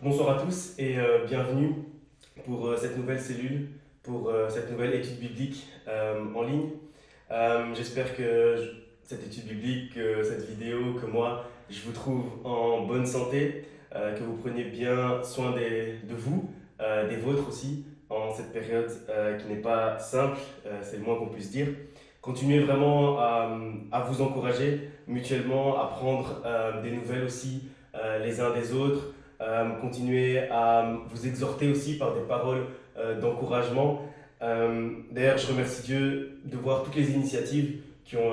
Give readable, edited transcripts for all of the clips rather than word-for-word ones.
Bonsoir à tous et bienvenue pour cette nouvelle cellule, pour cette nouvelle étude biblique en ligne. J'espère que cette étude biblique, cette vidéo, que moi, je vous trouve en bonne santé, que vous preniez bien soin de vous, des vôtres aussi, en cette période qui n'est pas simple, c'est le moins qu'on puisse dire. Continuez vraiment à vous encourager mutuellement, à prendre des nouvelles aussi les uns des autres. Continuez à vous exhorter aussi par des paroles d'encouragement. D'ailleurs, je remercie Dieu de voir toutes les initiatives qui ont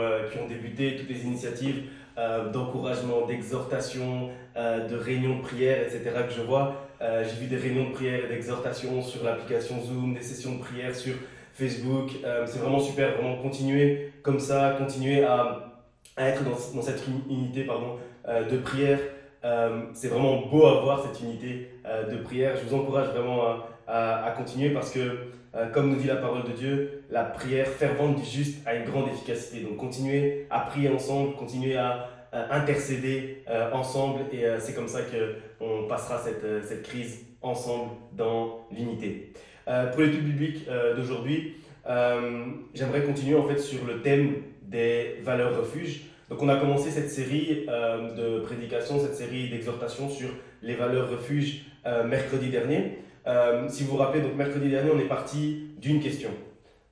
débuté, toutes les initiatives d'encouragement, d'exhortation, de réunions de prière, etc. que je vois. J'ai vu des réunions de prière et d'exhortation sur l'application Zoom, des sessions de prière sur Facebook. C'est vraiment super, vraiment continuer comme ça, continuer à être dans cette unité de prière. C'est vraiment beau à voir cette unité de prière. Je vous encourage vraiment à continuer parce que, comme nous dit la parole de Dieu, la prière fervente du juste a une grande efficacité. Donc continuez à prier ensemble, continuez à intercéder ensemble et c'est comme ça qu'on passera cette crise ensemble dans l'unité. Pour l'étude biblique d'aujourd'hui, j'aimerais continuer en fait sur le thème des valeurs refuges. Donc on a commencé cette série de prédications, cette série d'exhortations sur les valeurs refuges mercredi dernier. Si vous vous rappelez, donc mercredi dernier, on est parti d'une question.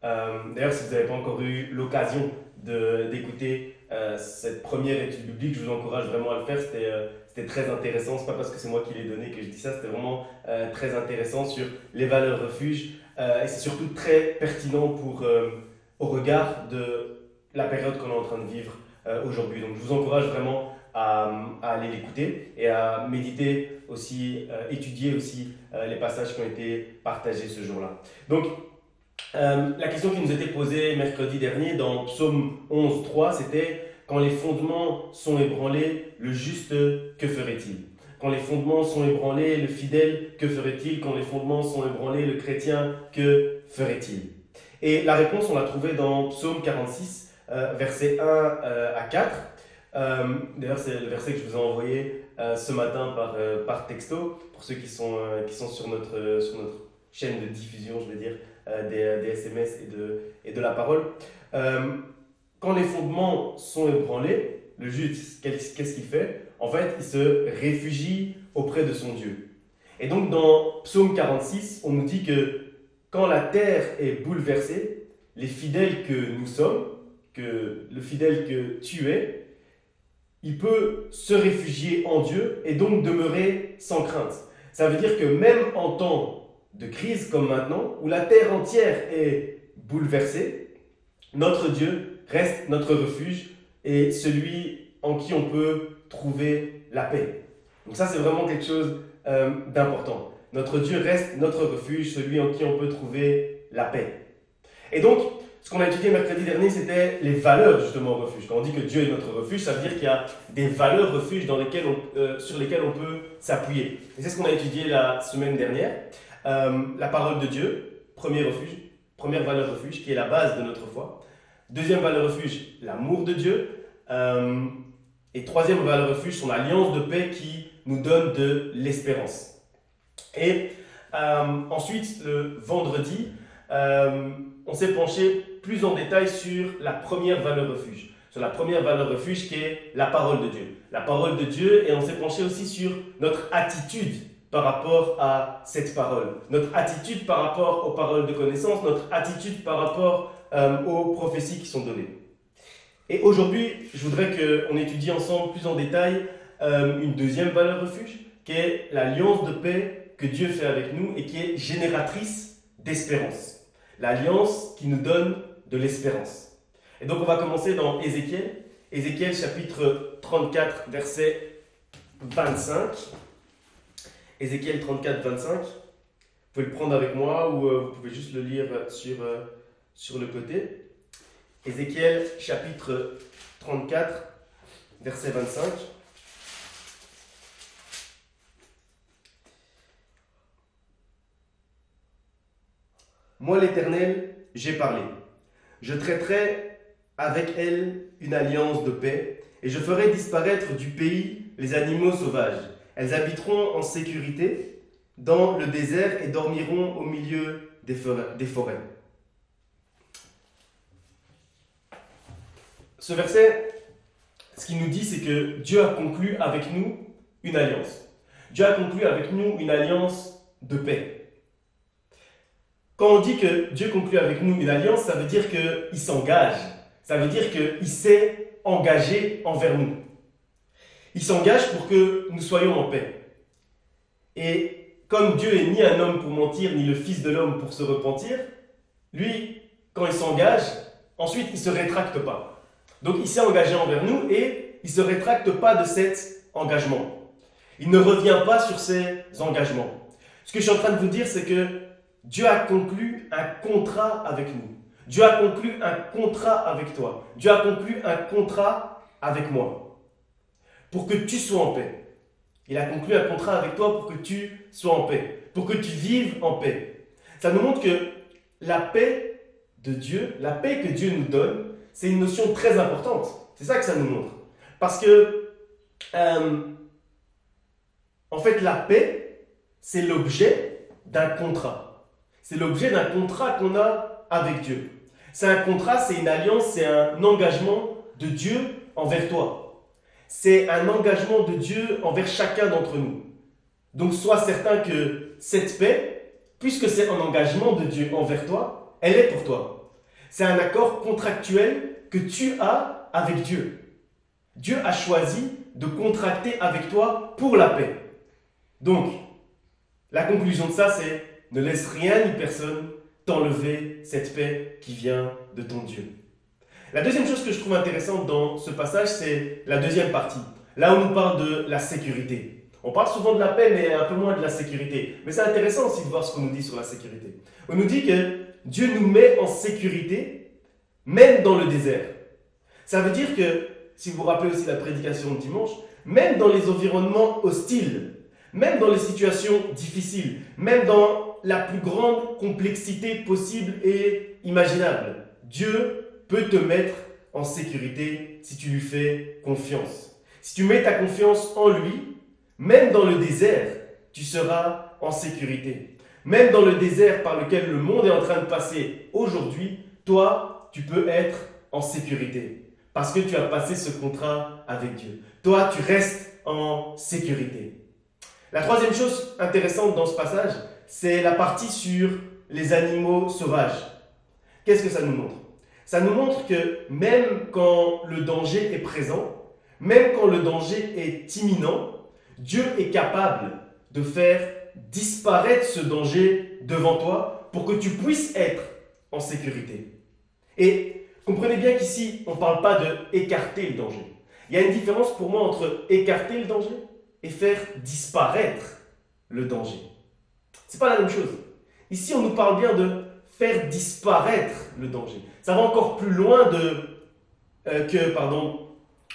D'ailleurs, si vous n'avez pas encore eu l'occasion d'écouter cette première étude biblique, je vous encourage vraiment à le faire. C'était très intéressant. C'est pas parce que c'est moi qui l'ai donné que je dis ça. C'était vraiment très intéressant sur les valeurs refuges. Et c'est surtout très pertinent au regard de la période qu'on est en train de vivre aujourd'hui. Donc je vous encourage vraiment à aller l'écouter et à méditer aussi, étudier aussi les passages qui ont été partagés ce jour-là. Donc la question qui nous était posée mercredi dernier dans Psaume 11.3, c'était « Quand les fondements sont ébranlés, le juste, que ferait-il » Quand les fondements sont ébranlés, le fidèle, que ferait-il? Quand les fondements sont ébranlés, le chrétien, que ferait-il? Et la réponse, on l'a trouvée dans Psaume 46, versets 1 à 4. D'ailleurs, c'est le verset que je vous ai envoyé ce matin par texto, pour ceux qui sont sur notre chaîne de diffusion, je veux dire, des SMS et de la parole. Quand les fondements sont ébranlés, le juste, qu'est-ce qu'il fait? En fait, il se réfugie auprès de son Dieu. Et donc, dans Psaume 46, on nous dit que quand la terre est bouleversée, les fidèles que nous sommes, que le fidèle que tu es, il peut se réfugier en Dieu et donc demeurer sans crainte. Ça veut dire que même en temps de crise comme maintenant, où la terre entière est bouleversée, notre Dieu reste notre refuge et celui en qui on peut trouver la paix. Donc ça, c'est vraiment quelque chose d'important. Notre Dieu reste notre refuge, celui en qui on peut trouver la paix. Et donc, ce qu'on a étudié mercredi dernier, c'était les valeurs justement au refuge. Quand on dit que Dieu est notre refuge, ça veut dire qu'il y a des valeurs refuges sur lesquelles on peut s'appuyer. Et c'est ce qu'on a étudié la semaine dernière. La parole de Dieu, premier refuge, première valeur refuge, qui est la base de notre foi. Deuxième valeur refuge, l'amour de Dieu. Et troisième valeur refuge, son alliance de paix qui nous donne de l'espérance. Et ensuite, le vendredi, on s'est penché plus en détail sur la première valeur refuge. Sur la première valeur refuge qui est la parole de Dieu. La parole de Dieu, et on s'est penché aussi sur notre attitude par rapport à cette parole. Notre attitude par rapport aux paroles de connaissance, notre attitude par rapport aux prophéties qui sont données. Et aujourd'hui, je voudrais qu'on étudie ensemble plus en détail une deuxième valeur refuge, qui est l'alliance de paix que Dieu fait avec nous et qui est génératrice d'espérance. L'alliance qui nous donne de l'espérance. Et donc on va commencer dans Ézéchiel chapitre 34, verset 25. Ézéchiel 34, 25. Vous pouvez le prendre avec moi ou vous pouvez juste le lire sur le côté. Ézéchiel chapitre 34, verset 25. Moi l'Éternel, j'ai parlé. Je traiterai avec elle une alliance de paix, et je ferai disparaître du pays les animaux sauvages. Elles habiteront en sécurité dans le désert et dormiront au milieu des forêts. Ce verset, ce qu'il nous dit, c'est que Dieu a conclu avec nous une alliance. Dieu a conclu avec nous une alliance de paix. Quand on dit que Dieu conclut avec nous une alliance, ça veut dire qu'il s'engage. Ça veut dire qu'il s'est engagé envers nous. Il s'engage pour que nous soyons en paix. Et comme Dieu est ni un homme pour mentir, ni le Fils de l'homme pour se repentir, lui, quand il s'engage, ensuite il ne se rétracte pas. Donc il s'est engagé envers nous et il ne se rétracte pas de cet engagement. Il ne revient pas sur ses engagements. Ce que je suis en train de vous dire, c'est que Dieu a conclu un contrat avec nous. Dieu a conclu un contrat avec toi. Dieu a conclu un contrat avec moi. Pour que tu sois en paix. Il a conclu un contrat avec toi pour que tu sois en paix. Pour que tu vives en paix. Ça nous montre que la paix de Dieu, la paix que Dieu nous donne, c'est une notion très importante. C'est ça que ça nous montre. Parce que, en fait, la paix, c'est l'objet d'un contrat. C'est l'objet d'un contrat qu'on a avec Dieu. C'est un contrat, c'est une alliance, c'est un engagement de Dieu envers toi. C'est un engagement de Dieu envers chacun d'entre nous. Donc sois certain que cette paix, puisque c'est un engagement de Dieu envers toi, elle est pour toi. C'est un accord contractuel que tu as avec Dieu. Dieu a choisi de contracter avec toi pour la paix. Donc, la conclusion de ça, c'est ne laisse rien ni personne t'enlever cette paix qui vient de ton Dieu. La deuxième chose que je trouve intéressante dans ce passage, c'est la deuxième partie. Là où on nous parle de la sécurité. On parle souvent de la paix, mais un peu moins de la sécurité. Mais c'est intéressant aussi de voir ce qu'on nous dit sur la sécurité. On nous dit que Dieu nous met en sécurité, même dans le désert. Ça veut dire que, si vous vous rappelez aussi la prédication de dimanche, même dans les environnements hostiles, même dans les situations difficiles, même dans la plus grande complexité possible et imaginable, Dieu peut te mettre en sécurité si tu lui fais confiance. Si tu mets ta confiance en lui, même dans le désert, tu seras en sécurité. Même dans le désert par lequel le monde est en train de passer aujourd'hui, toi, tu peux être en sécurité. Parce que tu as passé ce contrat avec Dieu. Toi, tu restes en sécurité. La troisième chose intéressante dans ce passage, c'est la partie sur les animaux sauvages. Qu'est-ce que ça nous montre? Ça nous montre que même quand le danger est présent, même quand le danger est imminent, Dieu est capable de faire disparaître ce danger devant toi pour que tu puisses être en sécurité. Et comprenez bien qu'ici, on ne parle pas de écarter le danger. Il y a une différence pour moi entre écarter le danger et faire disparaître le danger. Ce n'est pas la même chose. Ici, on nous parle bien de faire disparaître le danger. Ça va encore plus loin que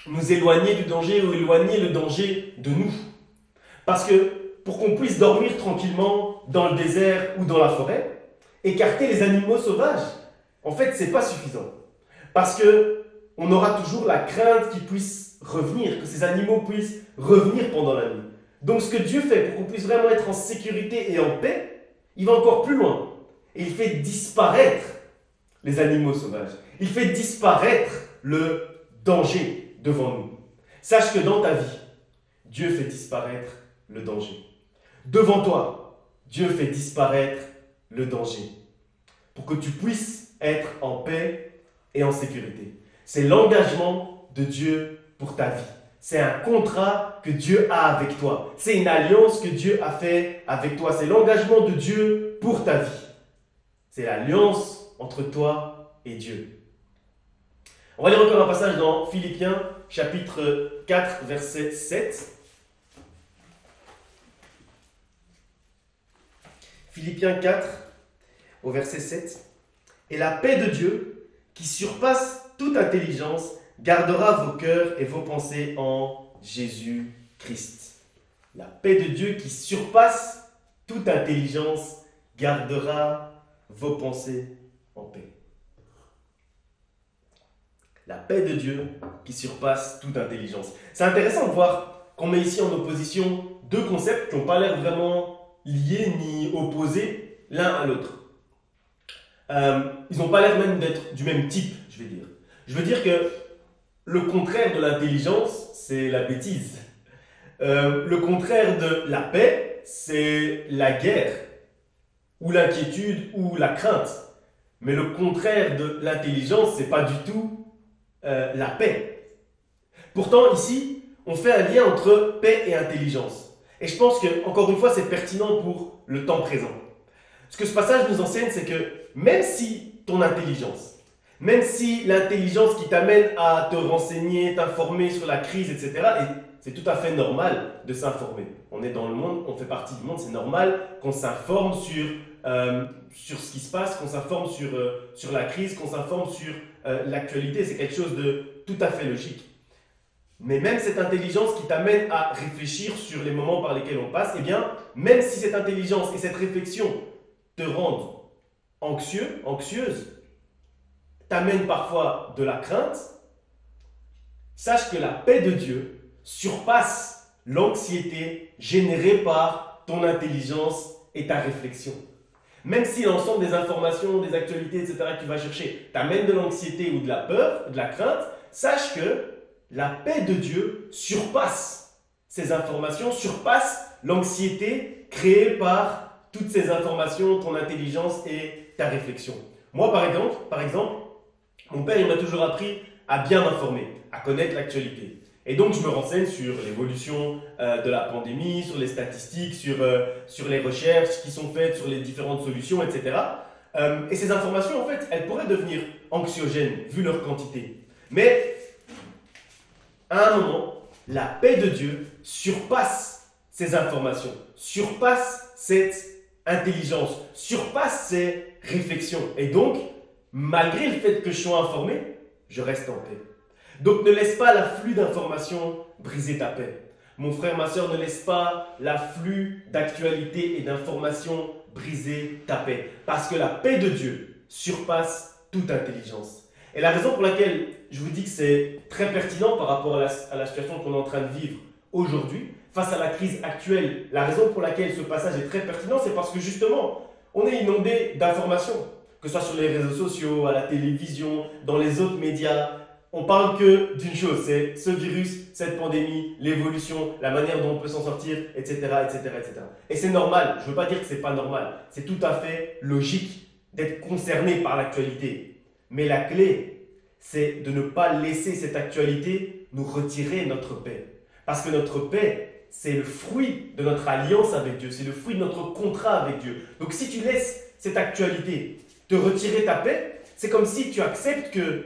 nous éloigner du danger ou éloigner le danger de nous. Parce que pour qu'on puisse dormir tranquillement dans le désert ou dans la forêt, écarter les animaux sauvages, en fait, ce n'est pas suffisant. Parce qu'on aura toujours la crainte qu'ils puissent revenir, que ces animaux puissent revenir pendant la nuit. Donc ce que Dieu fait pour qu'on puisse vraiment être en sécurité et en paix, il va encore plus loin. Et il fait disparaître les animaux sauvages. Il fait disparaître le danger devant nous. Sache que dans ta vie, Dieu fait disparaître le danger. Devant toi, Dieu fait disparaître le danger. Pour que tu puisses être en paix et en sécurité. C'est l'engagement de Dieu pour ta vie. C'est un contrat que Dieu a avec toi. C'est une alliance que Dieu a fait avec toi. C'est l'engagement de Dieu pour ta vie. C'est l'alliance entre toi et Dieu. On va lire encore un passage dans Philippiens, chapitre 4, verset 7. Philippiens 4, au verset 7. Et la paix de Dieu, qui surpasse toute intelligence, gardera vos cœurs et vos pensées en Jésus-Christ. La paix de Dieu qui surpasse toute intelligence, gardera vos pensées en paix. La paix de Dieu qui surpasse toute intelligence. C'est intéressant de voir qu'on met ici en opposition deux concepts qui n'ont pas l'air vraiment liés ni opposés l'un à l'autre. Ils n'ont pas l'air même d'être du même type, je vais dire. Je veux dire que le contraire de l'intelligence, c'est la bêtise. Le contraire de la paix, c'est la guerre, ou l'inquiétude, ou la crainte. Mais le contraire de l'intelligence, c'est pas du tout la paix. Pourtant, ici, on fait un lien entre paix et intelligence. Et je pense que, encore une fois, c'est pertinent pour le temps présent. Ce que ce passage nous enseigne, c'est que même si ton intelligence, même si l'intelligence qui t'amène à te renseigner, t'informer sur la crise, etc., et c'est tout à fait normal de s'informer. On est dans le monde, on fait partie du monde, c'est normal qu'on s'informe sur ce qui se passe, qu'on s'informe sur la crise, qu'on s'informe sur l'actualité. C'est quelque chose de tout à fait logique. Mais même cette intelligence qui t'amène à réfléchir sur les moments par lesquels on passe, eh bien, même si cette intelligence et cette réflexion te rendent anxieux, anxieuse, t'amène parfois de la crainte, sache que la paix de Dieu surpasse l'anxiété générée par ton intelligence et ta réflexion. Même si l'ensemble des informations, des actualités, etc. que tu vas chercher t'amène de l'anxiété ou de la peur, de la crainte, sache que la paix de Dieu surpasse ces informations, surpasse l'anxiété créée par toutes ces informations, ton intelligence et ta réflexion. Moi, par exemple, mon père, il m'a toujours appris à bien m'informer, à connaître l'actualité. Et donc, je me renseigne sur l'évolution de la pandémie, sur les statistiques, sur les recherches qui sont faites, sur les différentes solutions, etc. Et ces informations, en fait, elles pourraient devenir anxiogènes, vu leur quantité. Mais, à un moment, la paix de Dieu surpasse ces informations, surpasse cette intelligence, surpasse ces réflexions. Et donc, malgré le fait que je sois informé, je reste en paix. Donc ne laisse pas l'afflux d'informations briser ta paix. Mon frère, ma soeur, ne laisse pas l'afflux d'actualités et d'informations briser ta paix. Parce que la paix de Dieu surpasse toute intelligence. Et la raison pour laquelle je vous dis que c'est très pertinent par rapport à la situation qu'on est en train de vivre aujourd'hui, face à la crise actuelle, la raison pour laquelle ce passage est très pertinent, c'est parce que justement, on est inondé d'informations, que ce soit sur les réseaux sociaux, à la télévision, dans les autres médias. On parle que d'une chose, c'est ce virus, cette pandémie, l'évolution, la manière dont on peut s'en sortir, etc., etc., etc. Et c'est normal, je ne veux pas dire que ce n'est pas normal, c'est tout à fait logique d'être concerné par l'actualité. Mais la clé, c'est de ne pas laisser cette actualité nous retirer notre paix. Parce que notre paix, c'est le fruit de notre alliance avec Dieu, c'est le fruit de notre contrat avec Dieu. Donc si tu laisses cette actualité te retirer ta paix, c'est comme si tu acceptes que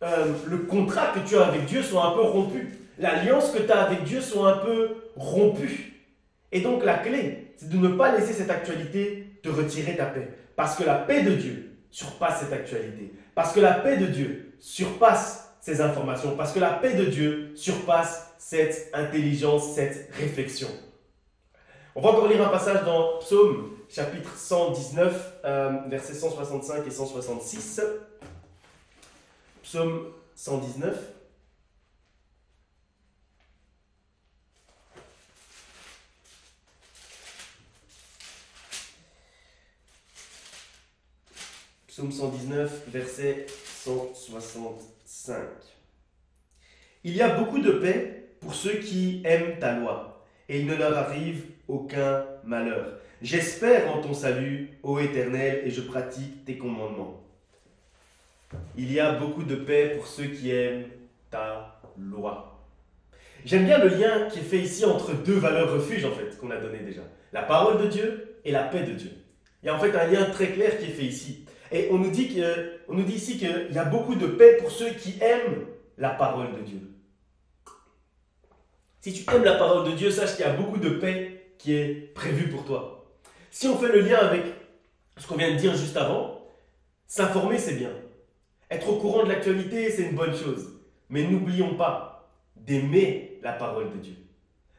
le contrat que tu as avec Dieu soit un peu rompu. L'alliance que tu as avec Dieu soit un peu rompue. Et donc la clé, c'est de ne pas laisser cette actualité te retirer ta paix. Parce que la paix de Dieu surpasse cette actualité. Parce que la paix de Dieu surpasse ces informations. Parce que la paix de Dieu surpasse cette intelligence, cette réflexion. On va encore lire un passage dans Psaume chapitre 119, versets 165 et 166. Psaume 119. Psaume 119, verset 165. Il y a beaucoup de paix pour ceux qui aiment ta loi, et il ne leur arrive aucun malheur. J'espère en ton salut, ô Éternel, et je pratique tes commandements. Il y a beaucoup de paix pour ceux qui aiment ta loi. J'aime bien le lien qui est fait ici entre deux valeurs refuges, en fait, qu'on a donné déjà. La parole de Dieu et la paix de Dieu. Il y a en fait un lien très clair qui est fait ici. Et on nous dit ici qu'il y a beaucoup de paix pour ceux qui aiment la parole de Dieu. Si tu aimes la parole de Dieu, sache qu'il y a beaucoup de paix qui est prévue pour toi. Si on fait le lien avec ce qu'on vient de dire juste avant, s'informer c'est bien. Être au courant de l'actualité, c'est une bonne chose. Mais n'oublions pas d'aimer la parole de Dieu.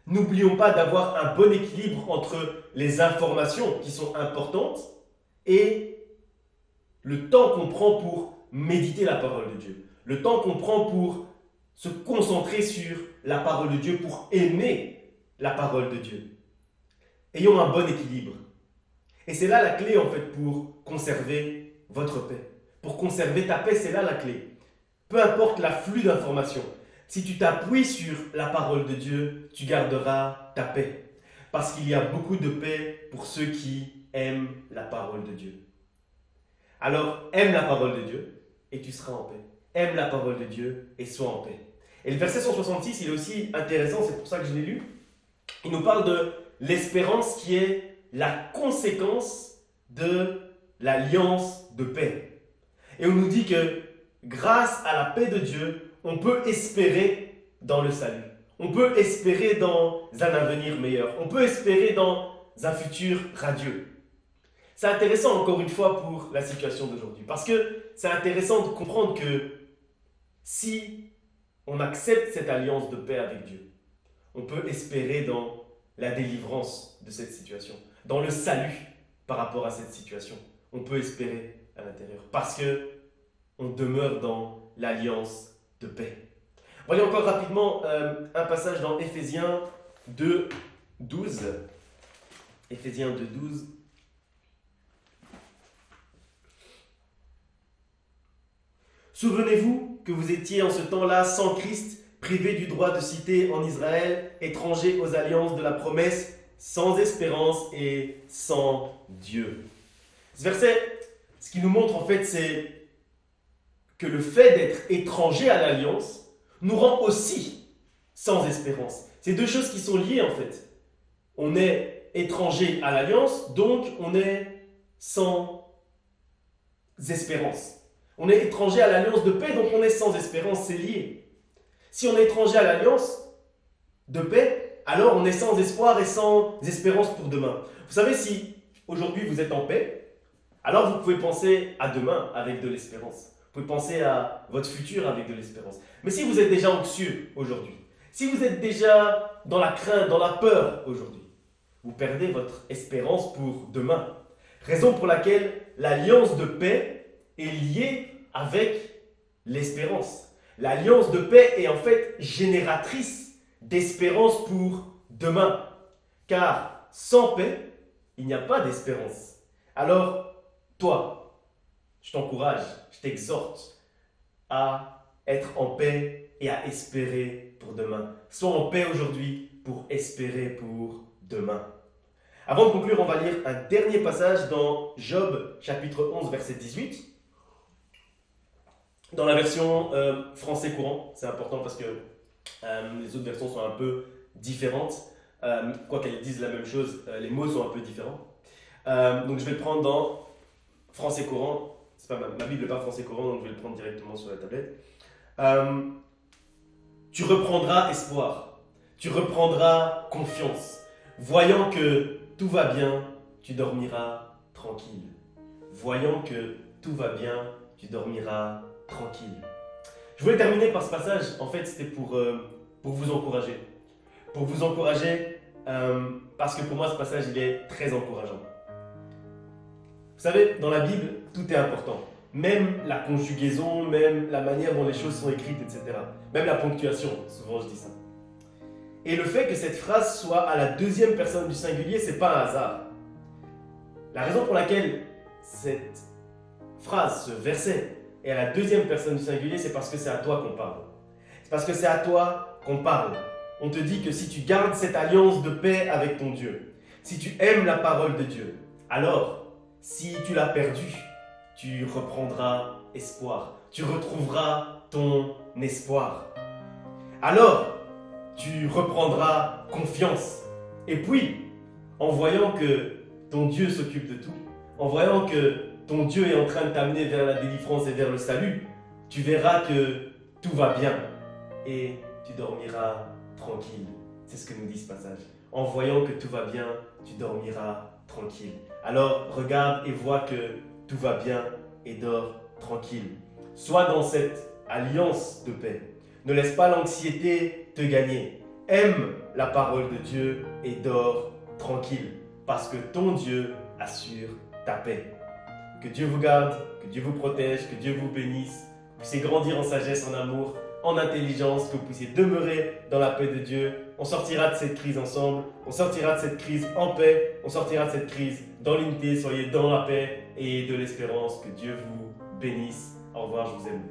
N'oublions pas d'avoir un bon équilibre entre les informations qui sont importantes et le temps qu'on prend pour méditer la parole de Dieu. Le temps qu'on prend pour se concentrer sur la parole de Dieu pour aimer la parole de Dieu. Ayons un bon équilibre. Et c'est là la clé en fait pour conserver votre paix. Pour conserver ta paix, c'est là la clé. Peu importe l'afflux d'informations, si tu t'appuies sur la parole de Dieu, tu garderas ta paix. Parce qu'il y a beaucoup de paix pour ceux qui aiment la parole de Dieu. Alors, aime la parole de Dieu et tu seras en paix. Aime la parole de Dieu et sois en paix. Et le verset 166, il est aussi intéressant, c'est pour ça que je l'ai lu. Il nous parle de l'espérance qui est la conséquence de l'alliance de paix. Et on nous dit que grâce à la paix de Dieu, on peut espérer dans le salut. On peut espérer dans un avenir meilleur. On peut espérer dans un futur radieux. C'est intéressant encore une fois pour la situation d'aujourd'hui. Parce que c'est intéressant de comprendre que si on accepte cette alliance de paix avec Dieu, on peut espérer dans la délivrance de cette situation, dans le salut par rapport à cette situation. On peut espérer à l'intérieur parce que on demeure dans l'alliance de paix. Voyons encore rapidement un passage dans Éphésiens 2, 12. Éphésiens 2, 12. Souvenez-vous que vous étiez en ce temps-là sans Christ, privés du droit de cité en Israël, étrangers aux alliances de la promesse, sans espérance et sans Dieu. Ce verset, ce qu'il nous montre en fait, c'est que le fait d'être étranger à l'alliance nous rend aussi sans espérance. C'est deux choses qui sont liées en fait. On est étranger à l'alliance, donc on est sans espérance. On est étranger à l'alliance de paix, donc on est sans espérance, c'est lié. Si on est étranger à l'alliance de paix, alors on est sans espoir et sans espérance pour demain. Vous savez, si aujourd'hui vous êtes en paix, alors vous pouvez penser à demain avec de l'espérance. Vous pouvez penser à votre futur avec de l'espérance. Mais si vous êtes déjà anxieux aujourd'hui, si vous êtes déjà dans la crainte, dans la peur aujourd'hui, vous perdez votre espérance pour demain. Raison pour laquelle l'alliance de paix est liée avec l'espérance. L'alliance de paix est en fait génératrice d'espérance pour demain. Car sans paix, il n'y a pas d'espérance. Alors, toi, je t'encourage, je t'exhorte à être en paix et à espérer pour demain. Sois en paix aujourd'hui pour espérer pour demain. Avant de conclure, on va lire un dernier passage dans Job, chapitre 11, verset 18. Dans la version français courant, c'est important parce que les autres versions sont un peu différentes. Quoi qu'elles disent la même chose, les mots sont un peu différents. Donc je vais le prendre dans français courant. C'est pas ma Bible n'est pas français courant, donc je vais le prendre directement sur la tablette. Tu reprendras espoir, tu reprendras confiance. Voyant que tout va bien, tu dormiras tranquille. Voyant que tout va bien, tu dormiras tranquille. Je voulais terminer par ce passage. En fait, c'était pour vous encourager. Pour vous encourager, parce que pour moi, ce passage, il est très encourageant. Vous savez, dans la Bible, tout est important. Même la conjugaison, même la manière dont les choses sont écrites, etc. Même la ponctuation, souvent je dis ça. Et le fait que cette phrase soit à la deuxième personne du singulier, c'est pas un hasard. La raison pour laquelle cette phrase, ce verset, est à la deuxième personne du singulier, c'est parce que c'est à toi qu'on parle. C'est parce que c'est à toi qu'on parle. On te dit que si tu gardes cette alliance de paix avec ton Dieu, si tu aimes la parole de Dieu, alors, si tu l'as perdue, tu reprendras espoir. Tu retrouveras ton espoir. Alors, tu reprendras confiance. Et puis, en voyant que ton Dieu s'occupe de tout, en voyant que ton Dieu est en train de t'amener vers la délivrance et vers le salut, tu verras que tout va bien et tu dormiras tranquille. C'est ce que nous dit ce passage. En voyant que tout va bien, tu dormiras tranquille. Alors, regarde et vois que tout va bien et dors tranquille. Sois dans cette alliance de paix. Ne laisse pas l'anxiété te gagner. Aime la parole de Dieu et dors tranquille, parce que ton Dieu assure ta paix. Que Dieu vous garde, que Dieu vous protège, que Dieu vous bénisse, que vous puissiez grandir en sagesse, en amour, en intelligence, que vous puissiez demeurer dans la paix de Dieu. On sortira de cette crise ensemble, on sortira de cette crise en paix, on sortira de cette crise dans l'unité. Soyez dans la paix et de l'espérance. Que Dieu vous bénisse. Au revoir, je vous aime.